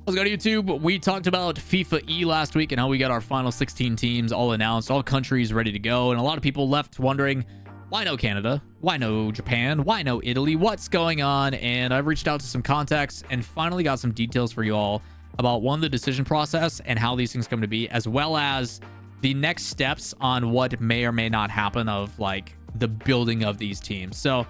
Let's go to YouTube. We talked about FIFA E last week and how we got our final 16 teams all announced, all countries ready to go. And a lot of people left wondering, why no Canada? Why no Japan? Why no Italy? What's going on? And I've reached out to some contacts and finally got some details for you all about the decision process and how these things come to be, as well as the next steps on what may or may not happen of like the building of these teams. So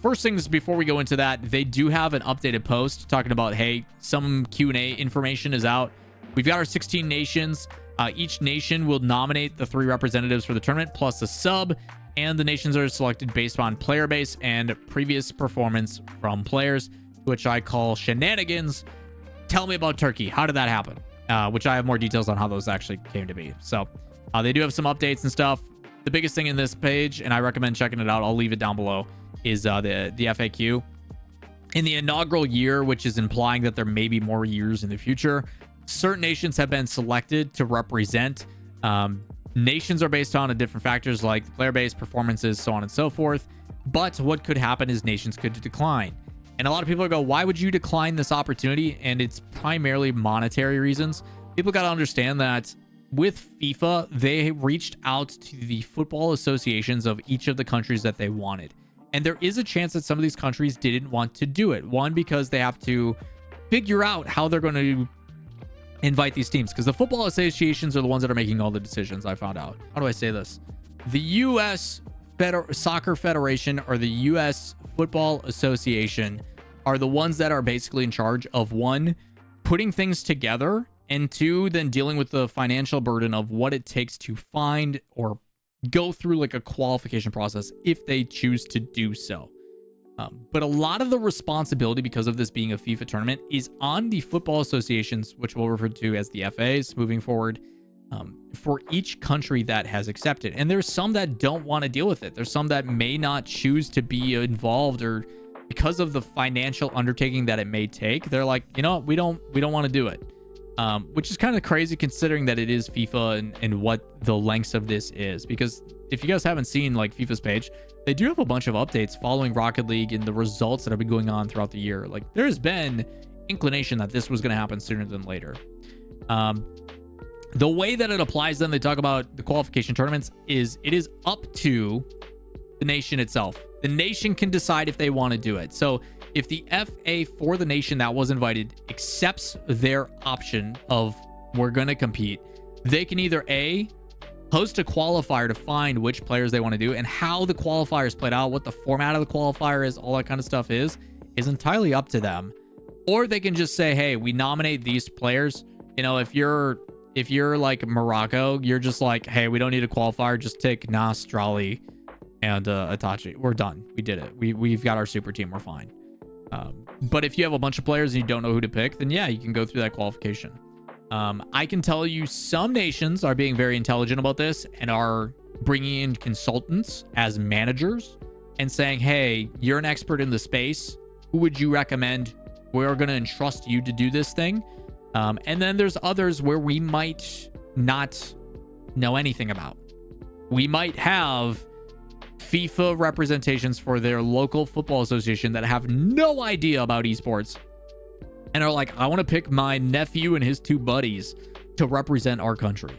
first things before we go into that, they do have an updated post talking about, hey, some Q&A information is out. We've got our 16 nations. Each nation will nominate the 3 representatives for the tournament plus a sub, and the nations are selected based on player base and previous performance from players, which I call shenanigans. Tell me about Turkey. How did that happen? Which I have more details on how those actually came to be. So they do have some updates and stuff. The biggest thing in this page, and I recommend checking it out, I'll leave it down below, is the FAQ. In the inaugural year, which is implying that there may be more years in the future, certain nations have been selected to represent. Nations are based on different factors like player base, performances, so on and so forth. But what could happen is nations could decline. And a lot of people go, why would you decline this opportunity? And it's primarily monetary reasons. People got to understand that with FIFA, they reached out to the football associations of each of the countries that they wanted. And there is a chance that some of these countries didn't want to do it. One, because they have to figure out how they're going to invite these teams, because the football associations are the ones that are making all the decisions. I found out. How do I say this? The U.S. Soccer Federation or the U.S. Football Association are the ones that are basically in charge of, 1, putting things together, and 2, then dealing with the financial burden of what it takes to find or go through like a qualification process if they choose to do so. But a lot of the responsibility, because of this being a FIFA tournament, is on the football associations, which we'll refer to as the FAs moving forward, for each country that has accepted. And there's some that don't want to deal with it. There's some that may not choose to be involved, or because of the financial undertaking that it may take, they're like, you know what, we don't want to do it. Which is kind of crazy considering that it is FIFA and what the lengths of this is. Because if you guys haven't seen like FIFA's page, they do have a bunch of updates following Rocket League and the results that have been going on throughout the year. Like, there's been inclination that this was going to happen sooner than later. The way that it applies, then they talk about the qualification tournaments, is it is up to the nation itself. The nation can decide if they want to do it. So if the FA for the nation that was invited accepts their option of we're going to compete, they can either A, host a qualifier to find which players they want to do, and how the qualifier is played out, what the format of the qualifier is, all that kind of stuff is entirely up to them. Or they can just say, hey, we nominate these players. You know, if you're like Morocco, you're just like, hey, we don't need a qualifier, just take Nas, Drali, and Itachi. We're done. We did it. We've got our super team. We're fine. But if you have a bunch of players and you don't know who to pick, then yeah, you can go through that qualification. I can tell you some nations are being very intelligent about this and are bringing in consultants as managers and saying, hey, you're an expert in the space. Who would you recommend? We're going to entrust you to do this thing. And then there's others where we might not know anything about. We might have FIFA representations for their local football association that have no idea about esports and are like, I want to pick my nephew and his 2 buddies to represent our country,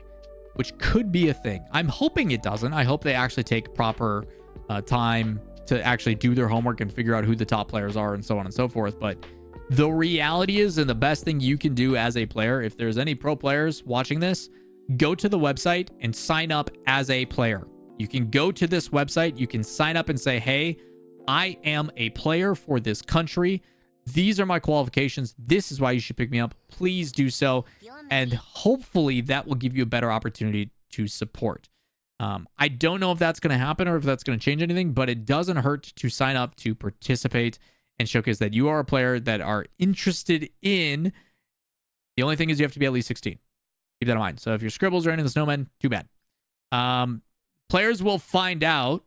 which could be a thing. I'm hoping it doesn't. I hope they actually take proper time to actually do their homework and figure out who the top players are and so on and so forth. But the reality is, and the best thing you can do as a player, if there's any pro players watching this, go to the website and sign up as a player. You can go to this website, you can sign up and say, hey, I am a player for this country. These are my qualifications. This is why you should pick me up. Please do so. And hopefully that will give you a better opportunity to support. I don't know if that's going to happen or if that's going to change anything, but it doesn't hurt to sign up to participate and showcase that you are a player that are interested in. The only thing is you have to be at least 16. Keep that in mind. So if you're Scribbles or any of the Snowmen, too bad. Players will find out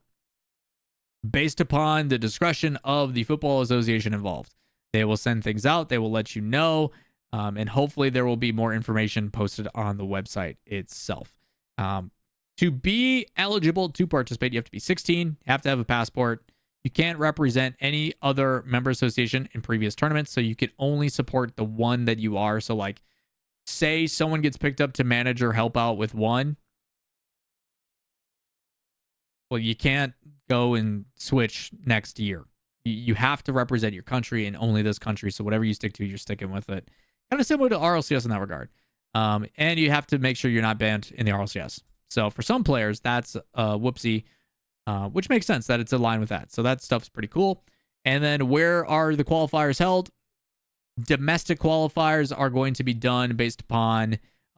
based upon the discretion of the football association involved. They will send things out. They will let you know. And hopefully there will be more information posted on the website itself. To be eligible to participate, you have to be 16. You have to have a passport. You can't represent any other member association in previous tournaments, so you can only support the one that you are. So like, say someone gets picked up to manage or help out with one. Well, you can't go and switch next year. You have to represent your country and only this country. So whatever you stick to, you're sticking with it. Kind of similar to RLCS in that regard. And you have to make sure you're not banned in the RLCS. So for some players, that's whoopsie, which makes sense that it's aligned with that. So that stuff's pretty cool. And then where are the qualifiers held? Domestic qualifiers are going to be done based upon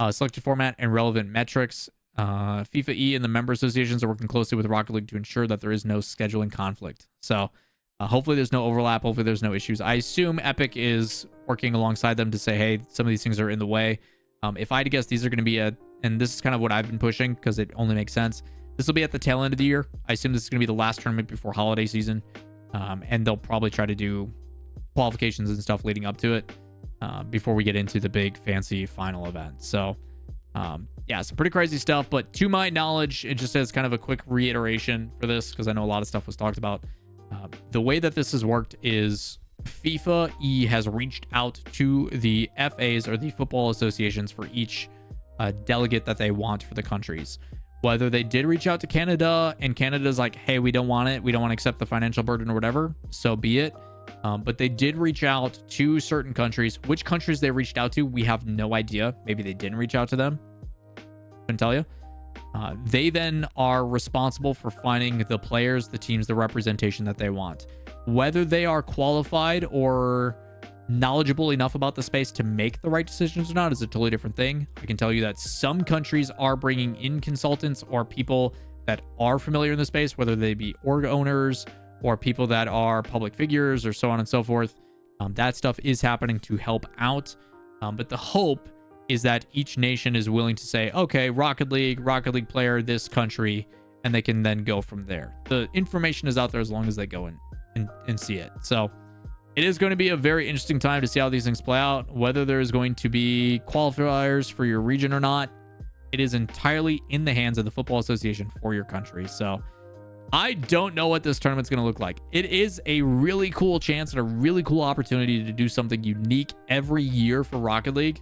selected format and relevant metrics. FIFAe and the member associations are working closely with Rocket League to ensure that there is no scheduling conflict. So hopefully there's no overlap. Hopefully there's no issues. I assume Epic is working alongside them to say, hey, some of these things are in the way. If I had to guess, these are going to be and this is kind of what I've been pushing because it only makes sense. This will be at the tail end of the year. I assume this is going to be the last tournament before holiday season. And they'll probably try to do qualifications and stuff leading up to it before we get into the big fancy final event. So yeah, some pretty crazy stuff. But to my knowledge, it just as kind of a quick reiteration for this, because I know a lot of stuff was talked about. The way that this has worked is FIFAe has reached out to the FAs or the football associations for each delegate that they want for the countries. Whether they did reach out to Canada and Canada's like, hey, we don't want it, we don't want to accept the financial burden or whatever, so be it. But they did reach out to certain countries. Which countries they reached out to, we have no idea. Maybe they didn't reach out to them. Couldn't tell you. They then are responsible for finding the players, the teams, the representation that they want. Whether they are qualified or knowledgeable enough about the space to make the right decisions or not is a totally different thing. I can tell you that some countries are bringing in consultants or people that are familiar in the space, whether they be org owners or people that are public figures or so on and so forth. That stuff is happening to help out. But the hope is that each nation is willing to say, okay, Rocket League player, this country, and they can then go from there. The information is out there as long as they go and see it. So it is going to be a very interesting time to see how these things play out, whether there's going to be qualifiers for your region or not. It is entirely in the hands of the Football Association for your country. So I don't know what this tournament's going to look like. It is a really cool chance and a really cool opportunity to do something unique every year for Rocket League.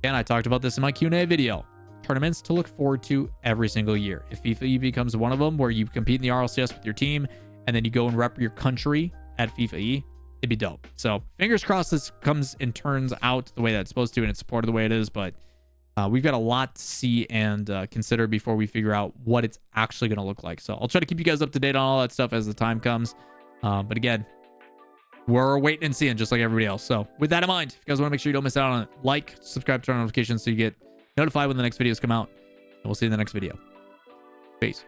And I talked about this in my Q&A video. Tournaments to look forward to every single year. If FIFAe becomes one of them where you compete in the RLCS with your team and then you go and rep your country at FIFAe, it'd be dope. So fingers crossed this comes and turns out the way that it's supposed to and it's supported the way it is. But we've got a lot to see and consider before we figure out what it's actually going to look like. So I'll try to keep you guys up to date on all that stuff as the time comes. But again, we're waiting and seeing just like everybody else. So with that in mind, if you guys want to make sure you don't miss out on it, like, subscribe, turn on notifications so you get notified when the next videos come out. And we'll see you in the next video. Peace.